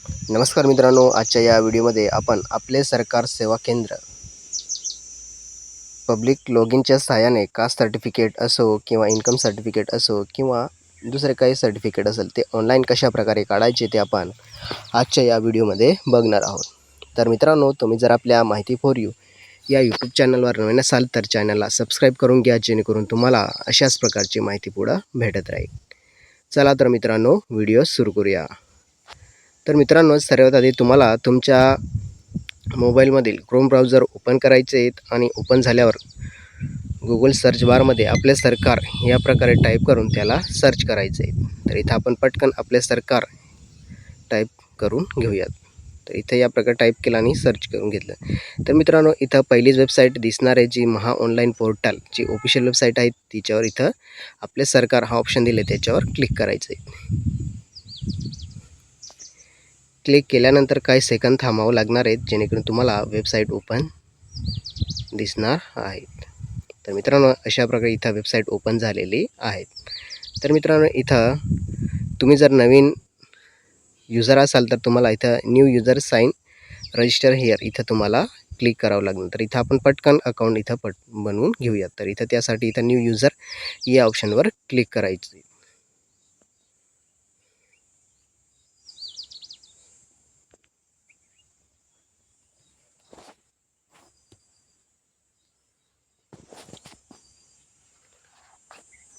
नमस्कार मित्रांनो, आजच्या या व्हिडिओमध्ये आपण आपले सरकार सेवा केंद्र पब्लिक लॉगिनच्या सहाय्याने कास्ट सर्टिफिकेट असो किंवा इन्कम सर्टिफिकेट असो किंवा दुसरे काही सर्टिफिकेट असेल ते ऑनलाईन कशाप्रकारे काढायचे ते आपण आजच्या या व्हिडिओमध्ये बघणार आहोत. तर मित्रांनो, तुम्ही जर आपल्या माहिती फॉर यू या यूट्यूब चॅनलवर नवीन असाल तर चॅनलला सबस्क्राईब करून घ्या, जेणेकरून तुम्हाला अशाच प्रकारची माहिती पुढं भेटत राहील. चला तर मित्रांनो, व्हिडिओ सुरू करूया. तर मित्रांनो, सर्वात आधी तुम्हाला तुमच्या मोबाईलमधील क्रोम ब्राउझर ओपन करायचे आहेत आणि ओपन झाल्यावर गुगल सर्च बारमध्ये आपले सरकार या प्रकारे टाईप करून त्याला सर्च करायचे आहे. तर इथं आपण पटकन आपले सरकार टाईप करून घेऊयात. तर इथं या प्रकारे टाईप केलं आणि सर्च करून घेतलं. तर मित्रांनो, इथं पहिलीच वेबसाईट दिसणार आहे जी महा ऑनलाईन पोर्टल जी ऑफिशियल वेबसाईट आहे. तिच्यावर इथं आपले सरकार हा ऑप्शन दिले, त्याच्यावर क्लिक करायचं आहे. क्लिक केल्यानंतर काही सेकंद थांबावं लागणार आहेत, जेणेकरून तुम्हाला वेबसाईट ओपन दिसणार आहेत. तर मित्रांनो, अशा प्रकारे इथं वेबसाईट ओपन झालेली आहेत. तर मित्रांनो, इथं तुम्ही जर नवीन युजर असाल तर तुम्हाला इथं new user sign register here इथं तुम्हाला क्लिक करावं लागणार. तर इथं आपण पटकन अकाउंट इथं बनवून घेऊयात. तर इथं त्यासाठी इथं न्यू युजर या ऑप्शनवर क्लिक करायचं.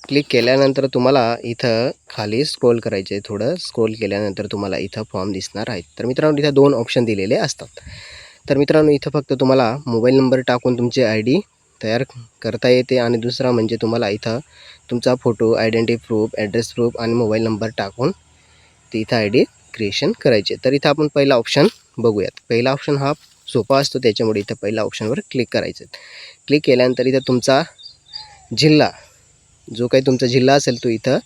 क्लिक केल्यानंतर तुम्हाला इथं खाली स्क्रोल करायचे आहे. थोडं स्क्रोल केल्यानंतर तुम्हाला इथं फॉर्म दिसणार आहेत. तर मित्रांनो, इथं 2 ऑप्शन दिलेले असतात. तर मित्रांनो, इथं फक्त तुम्हाला मोबाईल नंबर टाकून तुमची ID तयार करता येते आणि दुसरा म्हणजे तुम्हाला इथं तुमचा photo, identity proof, address proof आणि मोबाईल नंबर टाकून ते इथं ID क्रिएशन करायचे. तर इथं आपण पहिला ऑप्शन बघूयात. पहिला ऑप्शन हा सोपा असतो, त्याच्यामुळे इथं पहिल्या ऑप्शनवर क्लिक करायचं. क्लिक केल्यानंतर इथं तुमचा जिल्हा, जो काही तुमचा जिल्हा असेल तो इथं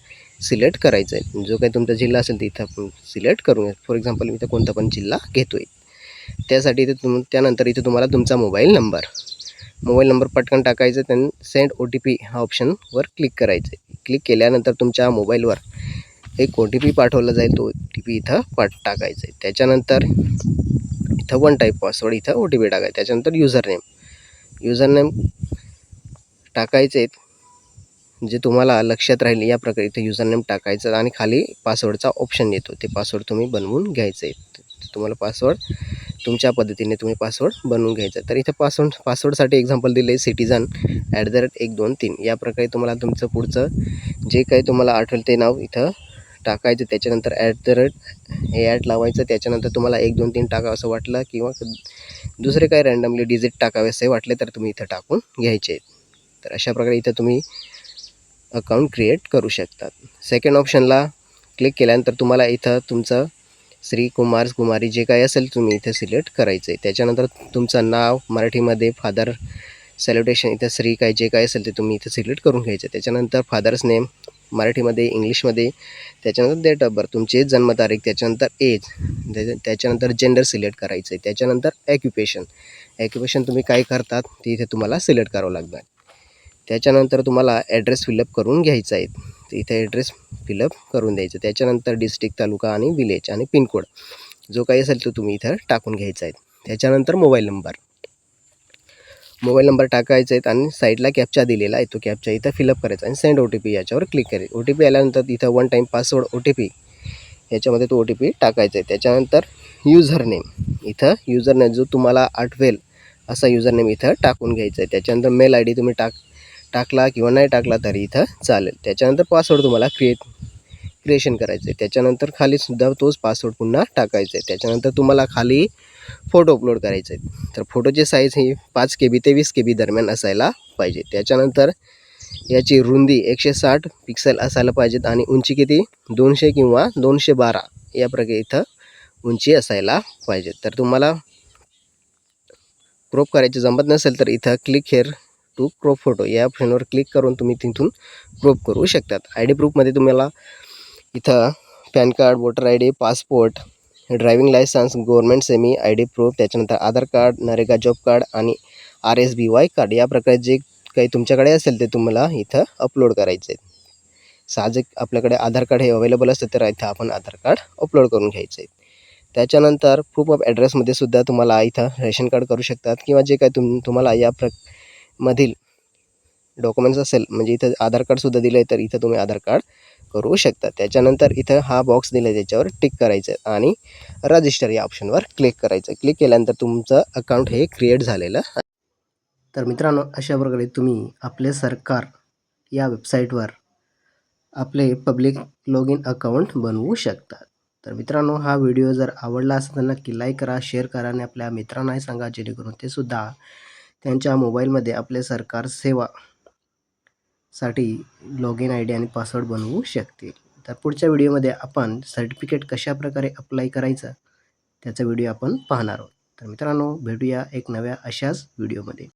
सिलेक्ट करायचा आहे. जो काही तुमचा जिल्हा असेल तो इथं आपण सिलेक्ट करून, फॉर एक्झाम्पल इथं कोणता पण जिल्हा घेतो आहे. त्यासाठी इथं त्यानंतर इथं तुम्हाला तुमचा मोबाईल नंबर पटकन टाकायचं. त्यानं सेंड OTP हा ऑप्शनवर क्लिक करायचं आहे. क्लिक केल्यानंतर तुमच्या मोबाईलवर एक OTP पाठवला जाईल. तो OTP इथं टाकायचा आहे. त्याच्यानंतर इथं वन टाईप पासवर्ड इथं OTP टाकायचा. त्याच्यानंतर युजरनेम टाकायचे आहेत, जे तुम्हाला लक्षात राहील या प्रकारे इथे युजरनेम टाकायचं आणि खाली पासवर्डचा ऑप्शन येतो. ते पासवर्ड तुम्ही बनवून घ्यायचं आहे. तुम्हाला पासवर्ड तुमच्या पद्धतीने तुम्ही पासवर्ड बनवून घ्यायचा. तर इथं पासवर्डसाठी एक्झाम्पल दिले सिटीजन @123 या प्रकारे तुम्हाला तुमचं पुढचं जे काही तुम्हाला आठवेल ते नाव इथं टाकायचं. त्याच्यानंतर हे लावायचं. त्याच्यानंतर तुम्हाला 1 2 3 टाकावं असं वाटलं किंवा दुसरे काही रँडमली डिजिट टाकावे असे वाटले तर तुम्ही इथं टाकून घ्यायचे. तर अशा प्रकारे इथं तुम्ही अकाउंट क्रिएट करू शकतात. सेकंड ऑप्शनला क्लिक केल्यानंतर तुम्हाला इथं तुमचं श्री, कुमार, कुमारी जे काही असेल तुम्ही इथं सिलेक्ट करायचं आहे. त्याच्यानंतर तुमचं नाव मराठीमध्ये, फादर सॅल्युटेशन इथं श्री काय जे काय असेल ते तुम्ही इथं सिलेक्ट करून घ्यायचं. त्याच्यानंतर फादर्स नेम मराठीमध्ये, इंग्लिशमध्ये, त्याच्यानंतर डेट ऑफ बर्थ तुमची जन्मतारीख, त्याच्यानंतर एज, त्याच्यानंतर जेंडर सिलेक्ट करायचं आहे. त्याच्यानंतर ॲक्युपेशन तुम्ही काय करतात ते इथे तुम्हाला सिलेक्ट करावं लागणार. त्याच्यानंतर तुम्हाला ॲड्रेस फिलअप करून घ्यायचा आहे. तर इथे ॲड्रेस फिलअप करून द्यायचं. त्याच्यानंतर डिस्ट्रिक्ट, तालुका आणि विलेज आणि पिनकोड जो काही असेल तो तुम्ही इथं टाकून घ्यायचा आहे. त्याच्यानंतर मोबाईल नंबर टाकायचा आहे आणि साईडला कॅप्चा दिलेला आहे. तो कॅप्चा इथं फिलअप करायचा आणि सेंड OTP याच्यावर क्लिक करायचं. OTP आल्यानंतर इथं वन टाईम पासवर्ड OTP याच्यामध्ये तो OTP टाकायचा आहे. त्याच्यानंतर इथं युजरनेम जो तुम्हाला आठवेल असा युजरनेम इथं टाकून घ्यायचा आहे. त्याच्यानंतर मेल ID तुम्ही टाकला किंवा नाही टाकला तरी इथं चालेल. त्याच्यानंतर पासवर्ड तुम्हाला क्रिएशन करायचं आहे. त्याच्यानंतर खालीसुद्धा तोच पासवर्ड पुन्हा टाकायचा आहे. त्याच्यानंतर तुम्हाला खाली फोटो अपलोड करायचे आहेत. तर फोटोची साईज ही 5 KB ते 20 KB दरम्यान असायला पाहिजे. त्याच्यानंतर याची रुंदी 160 पिक्सेल असायला पाहिजेत आणि उंची किती 200 किंवा 212 या प्रकारे इथं उंची असायला पाहिजे. तर तुम्हाला क्रॉप करायचे जमत नसेल तर इथं click here to crop photo या ऑप्शनवर क्लिक करून तुम्ही तिथून क्रॉप करू शकतात. ID प्रूफमध्ये तुम्हाला इथं pan card, voter ID, passport, driving licence, government semi ID proof, त्याच्यानंतर आधार कार्ड, नरेगा जॉब कार्ड आणि RSBY कार्ड या प्रकारे जे काही तुमच्याकडे असेल ते तुम्हाला इथं अपलोड करायचे आहेत. साहजिक आपल्याकडे आधार कार्ड हे अवेलेबल असतं तर इथं आपण आधार कार्ड अपलोड करून घ्यायचं आहे. त्याच्यानंतर प्रूफ ऑफ ॲड्रेसमध्ये सुद्धा तुम्हाला इथं रेशन कार्ड करू शकतात किंवा जे काही तुम्हाला या मधील डॉक्युमेंट्स असेल, म्हणजे इथं आधार कार्डसुद्धा दिलं आहे तर इथं तुम्ही आधार कार्ड करू शकता. त्याच्यानंतर इथं हा बॉक्स दिला आहे त्याच्यावर टिक करायचं आणि रजिस्टर या ऑप्शनवर क्लिक करायचं. क्लिक केल्यानंतर तुमचं अकाउंट हे क्रिएट झालेलं आहे. तर मित्रांनो, अशा प्रकारे तुम्ही आपले सरकार या वेबसाईटवर आपले पब्लिक लॉग इन अकाउंट बनवू शकतात. तर मित्रांनो, हा व्हिडिओ जर आवडला असेल तर नक्की लाईक करा, शेअर करा आणि आपल्या मित्रांनाही सांगा, जेणेकरून ते सुद्धा त्यांच्या मोबाईलमध्ये आपले सरकार सेवा साठी लॉग इन ID आणि पासवर्ड बनवू शकतील. तर पुढच्या व्हिडिओमध्ये आपण सर्टिफिकेट कशाप्रकारे अप्लाय करायचं त्याचा व्हिडिओ आपण पाहणार आहोत. तर मित्रांनो, भेटूया एक नव्या अशाच व्हिडिओमध्ये.